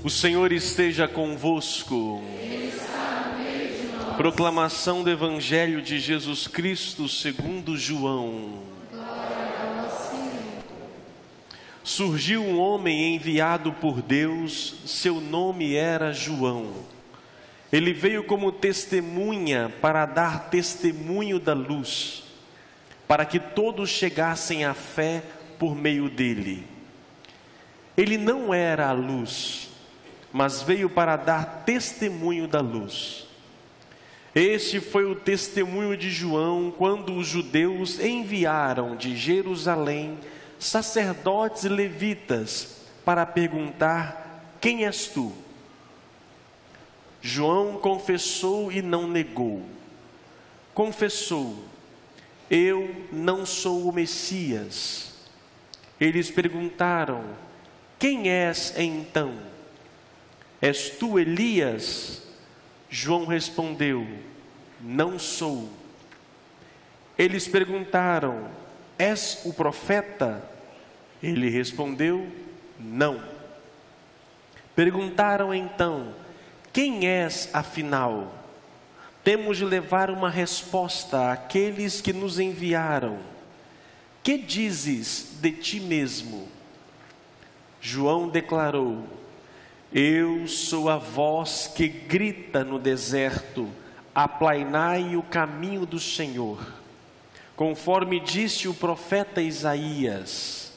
O Senhor esteja convosco. Ele está no meio de nós. Proclamação do Evangelho de Jesus Cristo segundo João. Glória a vós, Senhor. Surgiu um homem enviado por Deus, seu nome era João. Ele veio como testemunha para dar testemunho da luz, para que todos chegassem à fé por meio dele. Ele não era a luz, mas veio para dar testemunho da luz. Este foi o testemunho de João quando os judeus enviaram de Jerusalém sacerdotes e levitas para perguntar: quem és tu? João confessou e não negou. Confessou: eu não sou o Messias. Eles perguntaram: quem és então? És tu Elias? João respondeu: não sou. Eles perguntaram: és o profeta? Ele respondeu: não. Perguntaram então: quem és afinal? Temos de levar uma resposta àqueles que nos enviaram. Que dizes de ti mesmo? João declarou: eu sou a voz que grita no deserto, aplainai o caminho do Senhor, conforme disse o profeta Isaías.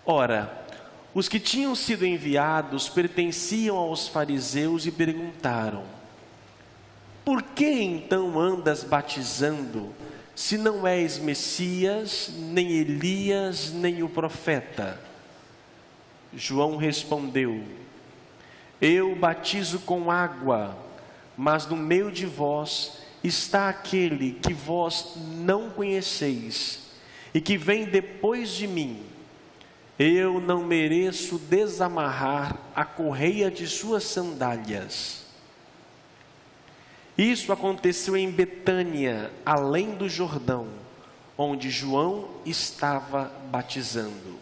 Ora, os que tinham sido enviados pertenciam aos fariseus e perguntaram: por que então andas batizando, se não és Messias, nem Elias, nem o profeta? João respondeu: eu batizo com água, mas no meio de vós está aquele que vós não conheceis, e que vem depois de mim. Eu não mereço desamarrar a correia de suas sandálias. Isso aconteceu em Betânia, além do Jordão, onde João estava batizando.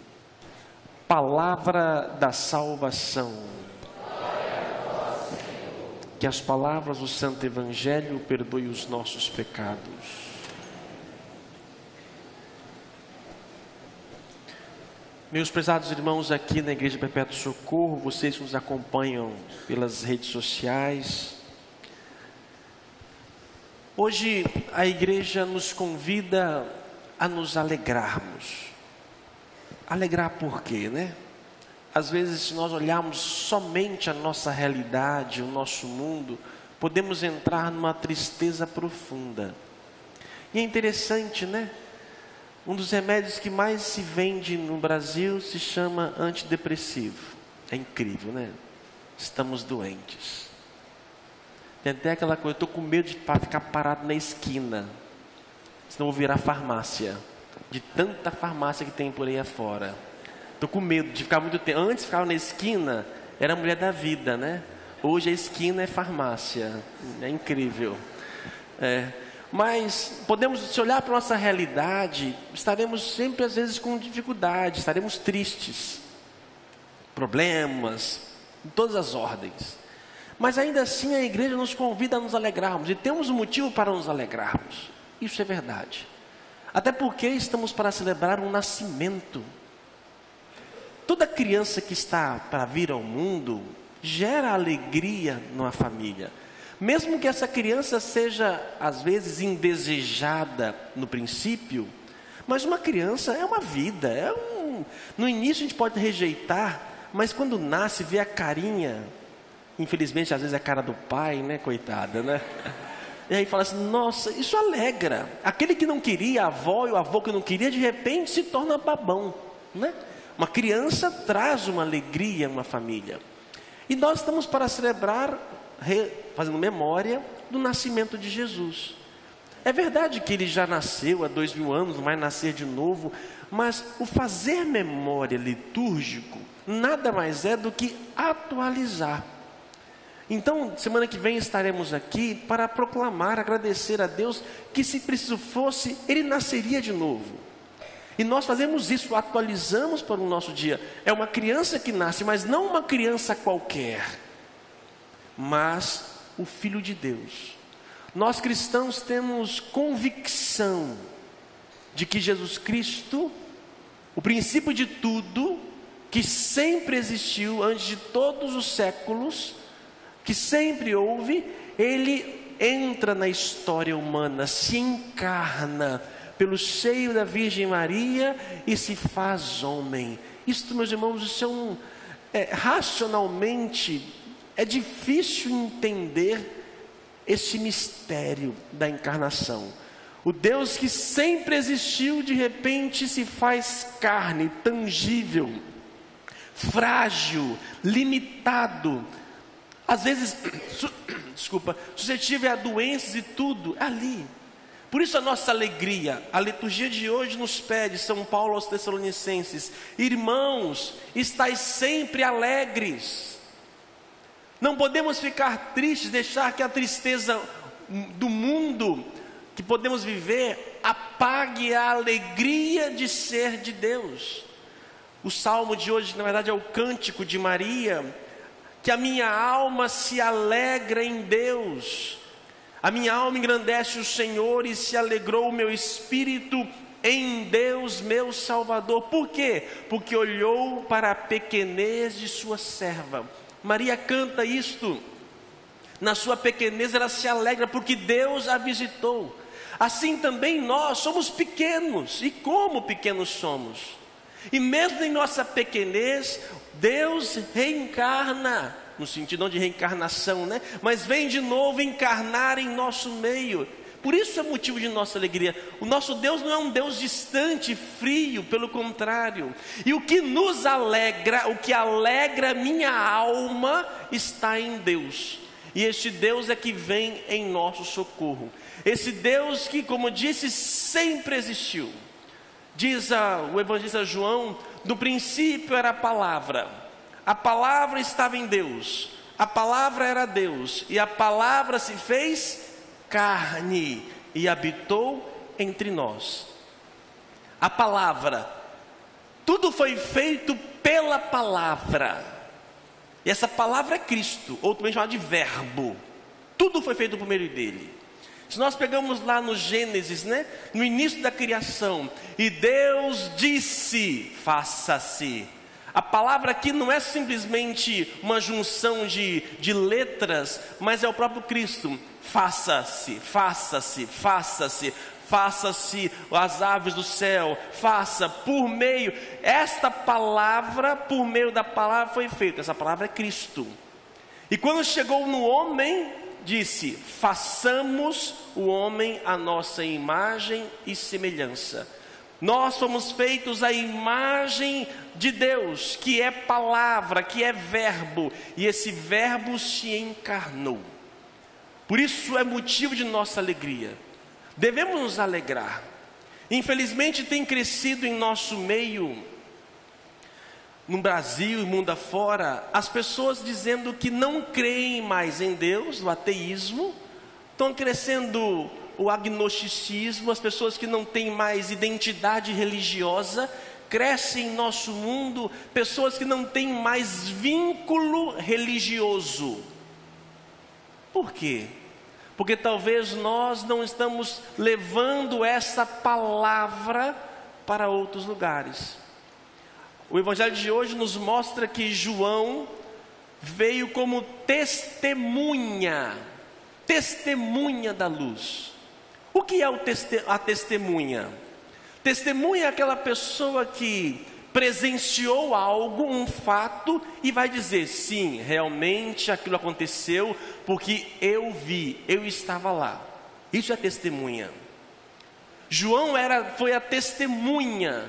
Palavra da salvação. Que as palavras do Santo Evangelho perdoem os nossos pecados. Meus prezados irmãos aqui na Igreja Perpétuo Socorro, vocês que nos acompanham pelas redes sociais. Hoje a igreja nos convida a nos alegrarmos. Alegrar por quê, né? Às vezes, se nós olharmos somente a nossa realidade, o nosso mundo, podemos entrar numa tristeza profunda. E é interessante, né? Um dos remédios que mais se vende no Brasil se chama antidepressivo. É incrível, né? Estamos doentes. Tem até aquela coisa: eu estou com medo de ficar parado na esquina, senão vou virar farmácia. De tanta farmácia que tem por aí afora. Estou com medo de ficar muito tempo. Antes ficava na esquina, era a mulher da vida, né? Hoje a esquina é farmácia. É incrível. Mas podemos, se olhar para a nossa realidade, estaremos sempre às vezes com dificuldades, estaremos tristes, problemas, de todas as ordens. Mas ainda assim a igreja nos convida a nos alegrarmos, e temos um motivo para nos alegrarmos. Isso é verdade. Até porque estamos para celebrar um nascimento. Toda criança que está para vir ao mundo gera alegria numa família. Mesmo que essa criança seja, às vezes, indesejada no princípio, mas uma criança é uma vida. No início a gente pode rejeitar, mas quando nasce, vê a carinha. Infelizmente, às vezes é a cara do pai, né? Coitada, né? E aí fala assim: nossa, isso alegra. Aquele que não queria, a avó e o avô que não queria, de repente se torna babão, né? Uma criança traz uma alegria a uma família. E nós estamos para celebrar, fazendo memória do nascimento de Jesus. É verdade que ele já nasceu há 2000 anos, não vai nascer de novo, mas o fazer memória litúrgico nada mais é do que atualizar. Então, semana que vem estaremos aqui para proclamar, agradecer a Deus que, se preciso fosse, ele nasceria de novo. E nós fazemos isso, atualizamos para o nosso dia. É uma criança que nasce, mas não uma criança qualquer, mas o Filho de Deus. Nós cristãos temos convicção de que Jesus Cristo, o princípio de tudo, que sempre existiu antes de todos os séculos, que sempre houve, Ele entra na história humana, se encarna pelo seio da Virgem Maria e se faz homem. Isso, meus irmãos, isso racionalmente é difícil entender esse mistério da encarnação. O Deus que sempre existiu, de repente se faz carne, tangível, frágil, limitado, às vezes, suscetível a doenças e tudo, ali. Por isso a nossa alegria, a liturgia de hoje nos pede, São Paulo aos Tessalonicenses: irmãos, estais sempre alegres. Não podemos ficar tristes, deixar que a tristeza do mundo que podemos viver apague a alegria de ser de Deus. O salmo de hoje, na verdade, é o cântico de Maria, que a minha alma se alegra em Deus. A minha alma engrandece o Senhor e se alegrou o meu espírito em Deus, meu Salvador. Por quê? Porque olhou para a pequenez de sua serva. Maria canta isto. Na sua pequenez ela se alegra porque Deus a visitou. Assim também nós somos pequenos. E como pequenos somos? E mesmo em nossa pequenez, Deus reencarna, no sentido não de reencarnação, né? Mas vem de novo encarnar em nosso meio. Por isso é motivo de nossa alegria. O nosso Deus não é um Deus distante, frio, pelo contrário. E o que nos alegra, o que alegra minha alma, está em Deus. E este Deus é que vem em nosso socorro. Esse Deus que, como disse, sempre existiu. Diz o evangelista João: no princípio era a palavra estava em Deus, a palavra era Deus, e a palavra se fez carne e habitou entre nós. A palavra, tudo foi feito pela palavra, e essa palavra é Cristo, ou também chamado de verbo. Tudo foi feito por meio dele. Se nós pegamos lá no Gênesis, né, no início da criação, e Deus disse: faça-se. A palavra aqui não é simplesmente uma junção de letras, mas é o próprio Cristo. Faça-se, faça-se, faça-se, faça-se as aves do céu, faça por meio. Esta palavra, por meio da palavra foi feita. Essa palavra é Cristo. E quando chegou no homem, disse: façamos o homem à nossa imagem e semelhança. Nós fomos feitos à imagem de Deus, que é palavra, que é verbo, e esse verbo se encarnou. Por isso é motivo de nossa alegria. Devemos nos alegrar. Infelizmente tem crescido em nosso meio, no Brasil e mundo afora, as pessoas dizendo que não creem mais em Deus, o ateísmo. Estão crescendo o agnosticismo, as pessoas que não têm mais identidade religiosa. Crescem em nosso mundo pessoas que não têm mais vínculo religioso. Por quê? Porque talvez nós não estamos levando essa palavra para outros lugares. O evangelho de hoje nos mostra que João veio como testemunha da luz. O que é a testemunha? Testemunha é aquela pessoa que presenciou algo, um fato, e vai dizer: sim, realmente aquilo aconteceu, porque eu vi, eu estava lá. Isso é testemunha. João foi a testemunha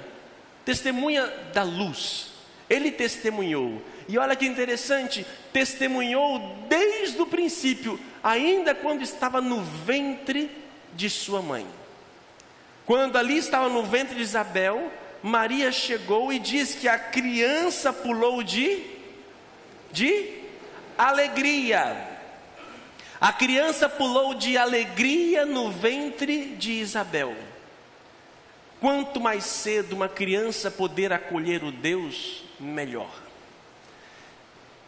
da luz. Ele testemunhou. E olha que interessante, testemunhou desde o princípio, ainda quando estava no ventre de sua mãe. Quando ali estava no ventre de Isabel, Maria chegou e diz que a criança pulou de alegria. A criança pulou de alegria no ventre de Isabel. Quanto mais cedo uma criança poder acolher o Deus, melhor.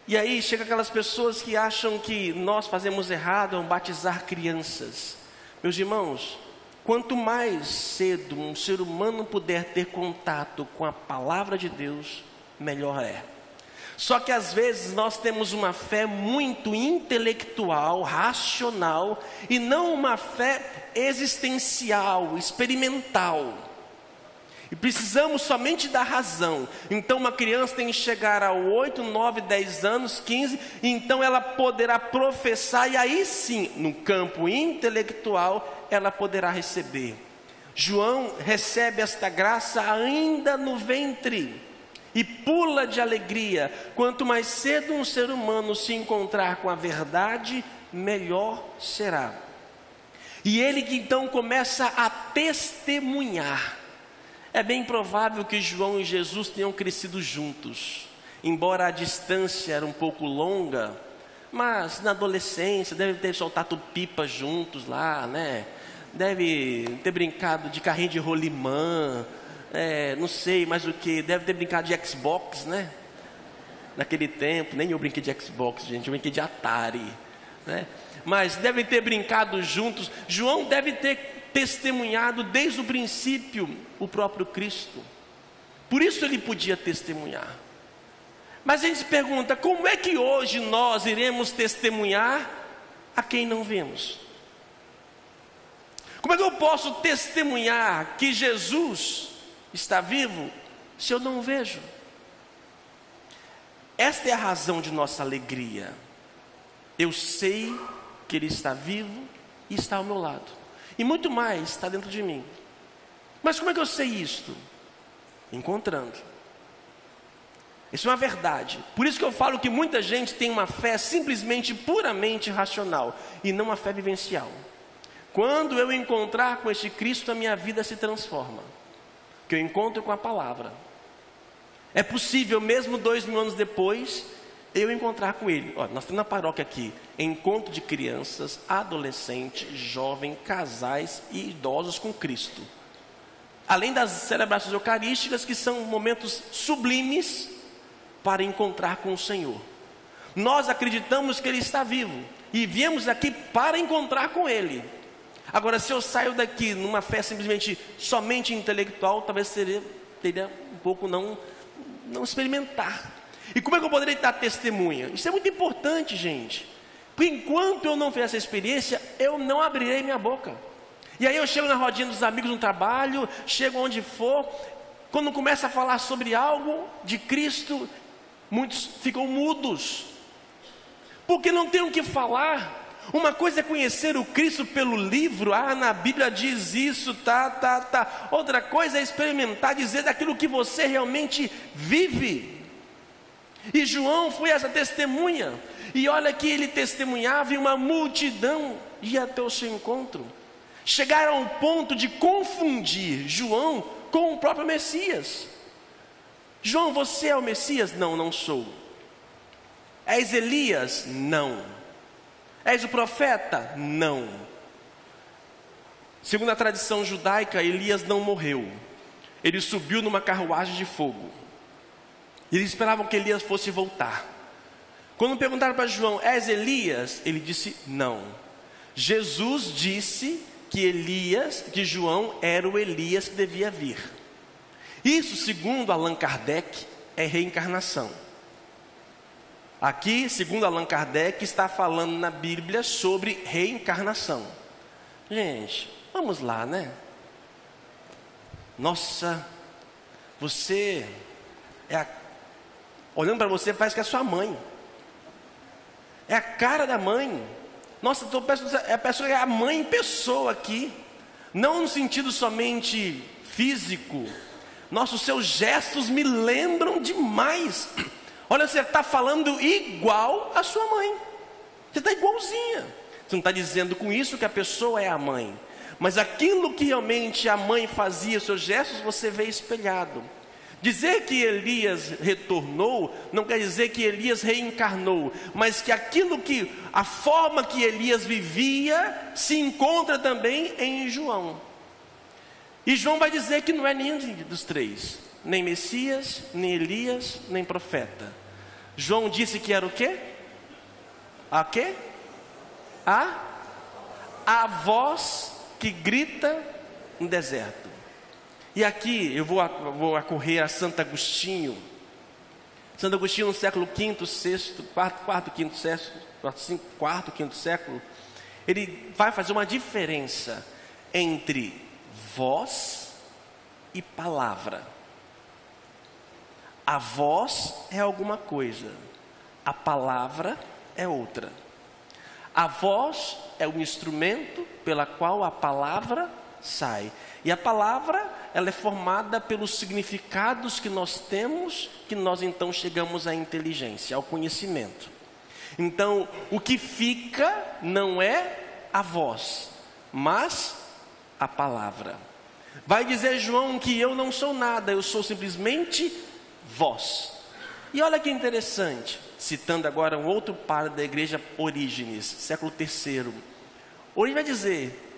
E aí chega aquelas pessoas que acham que nós fazemos errado ao batizar crianças. Meus irmãos, quanto mais cedo um ser humano puder ter contato com a palavra de Deus, melhor é. Só que às vezes nós temos uma fé muito intelectual, racional, e não uma fé existencial, experimental. E precisamos somente da razão. Então uma criança tem que chegar a 8, 9, 10 anos, 15, e então ela poderá professar, e aí sim, no campo intelectual, ela poderá receber. João recebe esta graça ainda no ventre, e pula de alegria. Quanto mais cedo um ser humano se encontrar com a verdade, melhor será. E ele que então começa a testemunhar. É bem provável que João e Jesus tenham crescido juntos, embora a distância era um pouco longa, mas na adolescência devem ter soltado pipa juntos lá, né? Deve ter brincado de carrinho de rolimã, não sei mais o que, deve ter brincado de Xbox, né? Naquele tempo, nem eu brinquei de Xbox, gente, eu brinquei de Atari, né? Mas devem ter brincado juntos. João deve ter testemunhado desde o princípio o próprio Cristo. Por isso ele podia testemunhar. Mas a gente se pergunta, como é que hoje nós iremos testemunhar a quem não vemos? Como é que eu posso testemunhar que Jesus está vivo se eu não vejo? Esta é a razão de nossa alegria. Eu sei que Ele está vivo e está ao meu lado. E muito mais está dentro de mim. Mas como é que eu sei isto? Encontrando. Isso é uma verdade. Por isso que eu falo que muita gente tem uma fé simplesmente, puramente racional, e não uma fé vivencial. Quando eu encontrar com este Cristo, a minha vida se transforma. Que eu encontro com a palavra. É possível, mesmo 2000 anos depois, eu encontrar com Ele. Olha, nós temos na paróquia aqui, encontro de crianças, adolescentes, jovens, casais e idosos com Cristo. Além das celebrações eucarísticas, que são momentos sublimes para encontrar com o Senhor. Nós acreditamos que Ele está vivo e viemos aqui para encontrar com Ele. Agora, se eu saio daqui numa fé simplesmente somente intelectual, talvez teria um pouco não experimentar. E como é que eu poderia dar testemunha? Isso é muito importante, gente. Porque enquanto eu não fizer essa experiência, eu não abrirei minha boca. E aí eu chego na rodinha dos amigos no trabalho, chego onde for, quando começa a falar sobre algo de Cristo, muitos ficam mudos, porque não tem o que falar. Uma coisa é conhecer o Cristo pelo livro, na Bíblia diz isso, tá. Outra coisa é experimentar, dizer daquilo que você realmente vive. E João foi essa testemunha, e olha que ele testemunhava e uma multidão ia até o seu encontro. Chegaram ao ponto de confundir João com o próprio Messias. João, você é o Messias? Não, não sou. És Elias? Não. És o profeta? Não. Segundo a tradição judaica, Elias não morreu. Ele subiu numa carruagem de fogo. Eles esperavam que Elias fosse voltar. Quando perguntaram para João, és Elias? Ele disse, não. Jesus disse que João era o Elias que devia vir. Isso, segundo Allan Kardec, é reencarnação. Aqui, segundo Allan Kardec, está falando na Bíblia sobre reencarnação. Gente, vamos lá, né? Nossa, você olhando para você, parece que é sua mãe. É a cara da mãe. Nossa, a pessoa é a mãe em pessoa aqui. Não no sentido somente físico. Nossa, os seus gestos me lembram demais. Olha, você está falando igual a sua mãe. Você está igualzinha. Você não está dizendo com isso que a pessoa é a mãe. Mas aquilo que realmente a mãe fazia, os seus gestos, você vê espelhado. Dizer que Elias retornou, não quer dizer que Elias reencarnou, mas que a forma que Elias vivia, se encontra também em João. E João vai dizer que não é nenhum dos três, nem Messias, nem Elias, nem profeta. João disse que era o quê? A quê? A voz que grita no deserto. E aqui eu vou acorrer a Santo Agostinho. Santo Agostinho no século V, sexto, quarto, quinto século, ele vai fazer uma diferença entre voz e palavra. A voz é alguma coisa, a palavra é outra. A voz é o instrumento pela qual a palavra sai. E a palavra, ela é formada pelos significados que nós temos, que nós então chegamos à inteligência, ao conhecimento. Então, o que fica não é a voz, mas a palavra. Vai dizer João que eu não sou nada, eu sou simplesmente voz. E olha que interessante, citando agora um outro padre da igreja Orígenes, século III. Orígenes vai dizer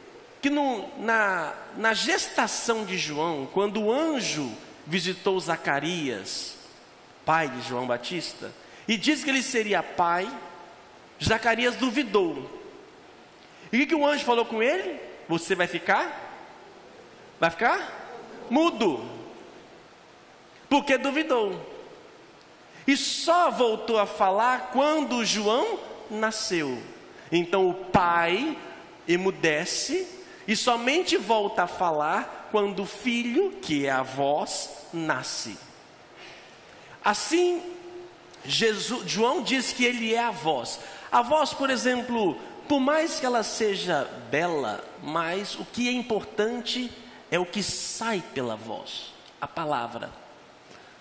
que na gestação de João, quando o anjo visitou Zacarias, pai de João Batista, e disse que ele seria pai, Zacarias duvidou. E o que o anjo falou com ele? Você vai ficar? Vai ficar? Mudo. Porque duvidou. E só voltou a falar quando João nasceu. Então o pai emudece e somente volta a falar quando o filho, que é a voz, nasce. Assim, João diz que ele é a voz. A voz, por exemplo, por mais que ela seja bela, mas o que é importante é o que sai pela voz, a palavra.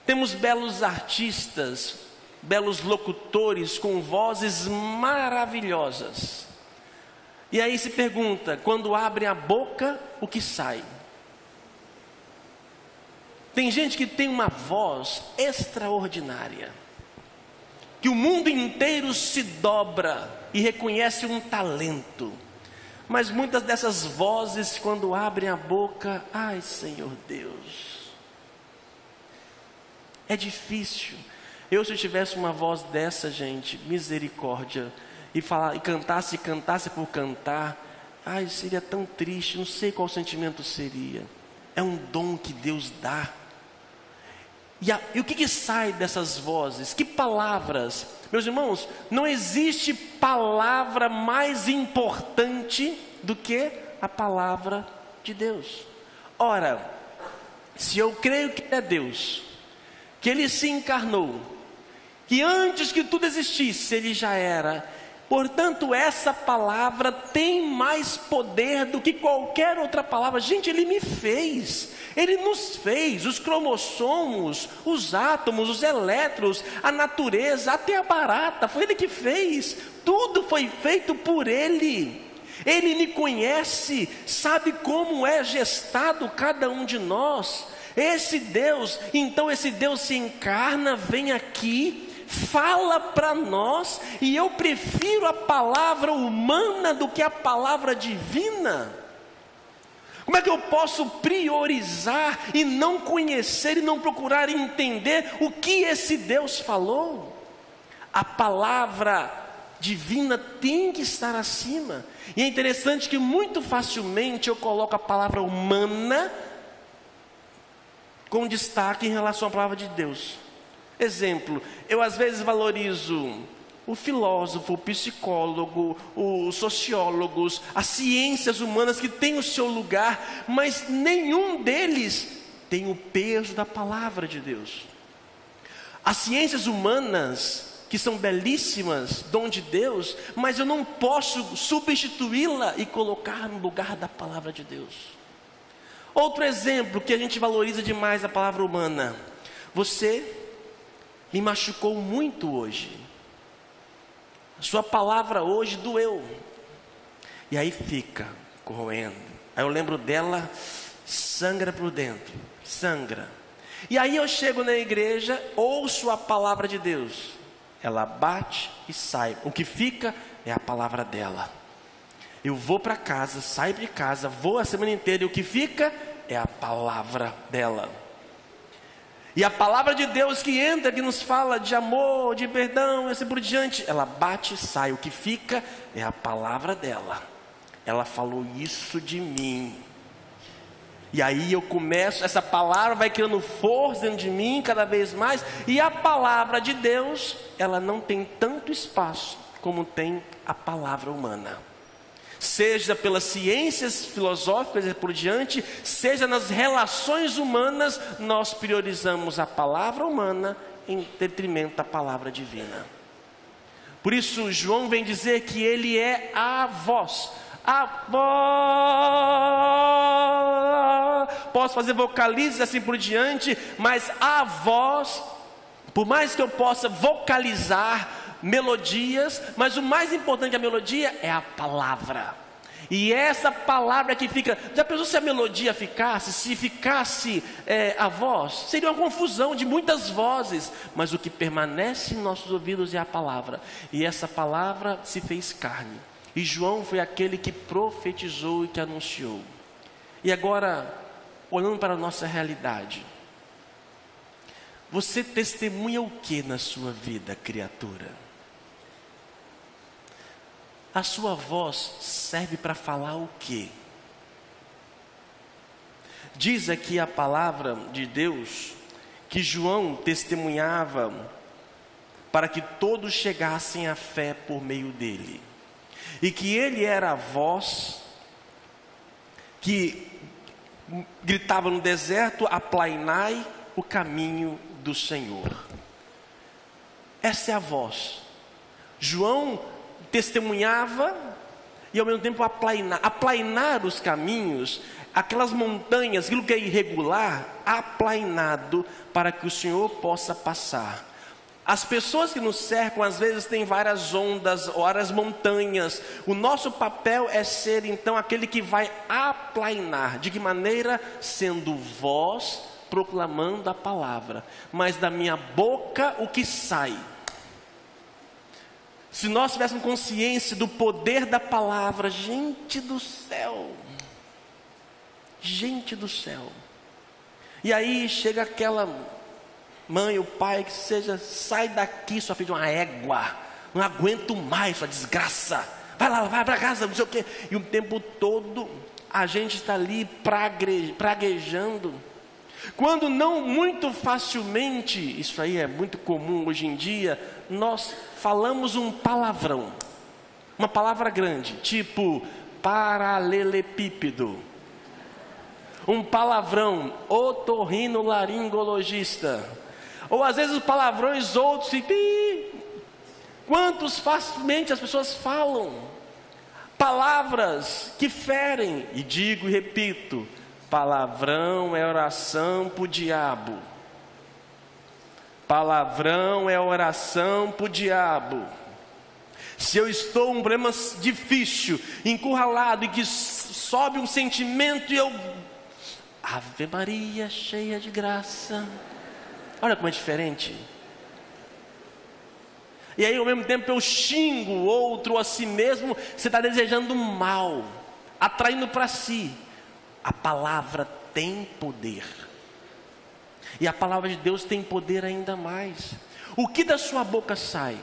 Temos belos artistas, belos locutores com vozes maravilhosas. E aí se pergunta, quando abre a boca, o que sai? Tem gente que tem uma voz extraordinária, que o mundo inteiro se dobra e reconhece um talento. Mas muitas dessas vozes, quando abrem a boca, ai Senhor Deus, é difícil. Se eu tivesse uma voz dessa, gente, misericórdia, e cantasse por cantar, ai, seria tão triste, não sei qual sentimento seria. É um dom que Deus dá. E o que sai dessas vozes? Que palavras? Meus irmãos, não existe palavra mais importante do que a palavra de Deus. Ora, se eu creio que é Deus, que Ele se encarnou, que antes que tudo existisse, Ele já era, portanto essa palavra tem mais poder do que qualquer outra palavra. Gente, Ele me fez, Ele nos fez, os cromossomos, os átomos, os elétrons, a natureza, até a barata, foi Ele que fez, tudo foi feito por Ele. Ele me conhece, sabe como é gestado cada um de nós. Esse Deus, então esse Deus se encarna, vem aqui, fala para nós, e eu prefiro a palavra humana do que a palavra divina. Como é que eu posso priorizar e não conhecer e não procurar entender o que esse Deus falou? A palavra divina tem que estar acima. E é interessante que muito facilmente eu coloco a palavra humana com destaque em relação à palavra de Deus. Exemplo, eu às vezes valorizo o filósofo, o psicólogo, os sociólogos, as ciências humanas que têm o seu lugar, mas nenhum deles tem o peso da palavra de Deus. As ciências humanas, que são belíssimas, dom de Deus, mas eu não posso substituí-la e colocar no lugar da palavra de Deus. Outro exemplo que a gente valoriza demais a palavra humana. Você me machucou muito hoje. A sua palavra hoje doeu. E aí fica corroendo. Aí eu lembro dela, sangra por dentro, sangra. E aí eu chego na igreja, ouço a palavra de Deus. Ela bate e sai. O que fica é a palavra dela. Eu vou para casa, saio de casa, vou a semana inteira, e o que fica é a palavra dela. E a palavra de Deus que entra, que nos fala de amor, de perdão e assim por diante, ela bate e sai. O que fica é a palavra dela. Ela falou isso de mim. E aí eu começo, essa palavra vai criando força dentro de mim cada vez mais. E a palavra de Deus, ela não tem tanto espaço como tem a palavra humana. Seja pelas ciências filosóficas e por diante, seja nas relações humanas, nós priorizamos a palavra humana em detrimento da palavra divina. Por isso João vem dizer que ele é a voz. A voz. Posso fazer vocalizes assim por diante, mas a voz, por mais que eu possa vocalizar melodias, mas o mais importante da melodia é a palavra. E essa palavra que fica, já pensou se a melodia ficasse, se ficasse a voz? Seria uma confusão de muitas vozes, mas o que permanece em nossos ouvidos é a palavra. E essa palavra se fez carne. E João foi aquele que profetizou e que anunciou. E agora, olhando para a nossa realidade, você testemunha o que na sua vida, criatura? A sua voz serve para falar o quê? Diz aqui a palavra de Deus que João testemunhava para que todos chegassem à fé por meio dele. E que ele era a voz que gritava no deserto: aplainai o caminho do Senhor. Essa é a voz. João testemunhava e ao mesmo tempo aplainar os caminhos, aquelas montanhas, aquilo que é irregular, aplainado para que o Senhor possa passar. As pessoas que nos cercam às vezes têm várias ondas, várias montanhas. O nosso papel é ser então aquele que vai aplainar. De que maneira? Sendo voz, proclamando a palavra. Mas da minha boca o que sai? Se nós tivéssemos consciência do poder da palavra, gente do céu. Gente do céu. E aí chega aquela mãe, o pai, que seja, sai daqui, sua filha de uma égua, não aguento mais sua desgraça, vai lá, vai para casa, não sei o quê. E o tempo todo a gente está ali praguejando, quando não muito facilmente, isso aí é muito comum hoje em dia, nós falamos um palavrão, uma palavra grande, tipo paralelepípedo, um palavrão, otorrinolaringologista, ou às vezes palavrões outros, quantos facilmente as pessoas falam, palavras que ferem, e digo e repito, palavrão é oração para o diabo, palavrão é oração para o diabo. Se eu estou um problema difícil, encurralado, e que sobe um sentimento e eu... Ave Maria, cheia de graça. Olha como é diferente. E aí ao mesmo tempo eu xingo o outro, a si mesmo. Você está desejando mal, atraindo para si. A palavra tem poder. E a palavra de Deus tem poder ainda mais. O que da sua boca sai?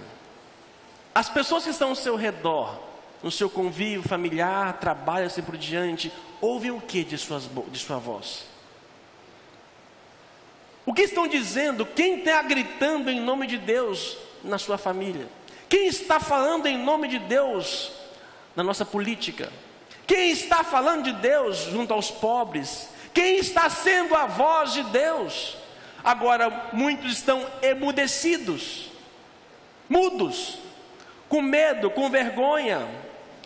As pessoas que estão ao seu redor, no seu convívio familiar, trabalho, assim por diante, ouvem o que de sua voz? O que estão dizendo? Quem está gritando em nome de Deus na sua família? Quem está falando em nome de Deus na nossa política? Quem está falando de Deus junto aos pobres? Quem está sendo a voz de Deus? Agora muitos estão emudecidos, mudos, com medo, com vergonha.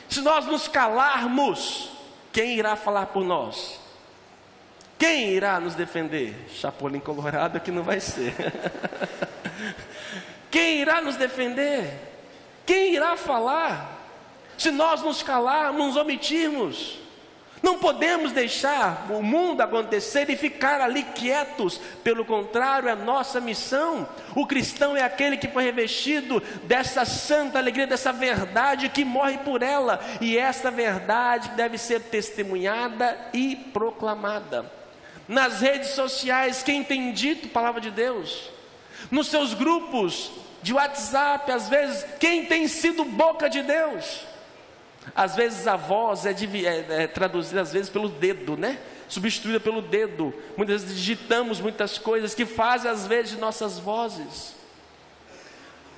Se nós nos calarmos, quem irá falar por nós? Quem irá nos defender? Chapolin colorado que não vai ser. Quem irá nos defender? Quem irá falar? Se nós nos calarmos, nos omitirmos, não podemos deixar o mundo acontecer e ficar ali quietos. Pelo contrário, é nossa missão. O cristão é aquele que foi revestido dessa santa alegria, dessa verdade que morre por ela. E essa verdade deve ser testemunhada e proclamada. nas redes sociais, quem tem dito a palavra de Deus, nos seus grupos de WhatsApp, às vezes, quem tem sido boca de Deus. Às vezes a voz é traduzida às vezes pelo dedo, né? Substituída pelo dedo. Muitas vezes digitamos muitas coisas que fazem às vezes de nossas vozes.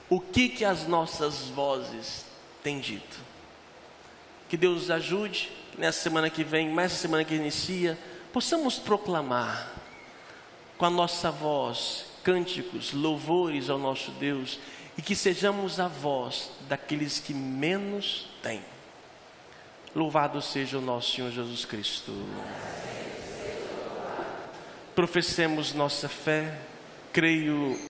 O que as nossas vozes têm dito? Que Deus nos ajude, nessa semana que vem, mais essa semana que inicia, possamos proclamar com a nossa voz cânticos, louvores ao nosso Deus, e que sejamos a voz daqueles que menos têm. Louvado seja o nosso Senhor Jesus Cristo. Professemos nossa fé, creio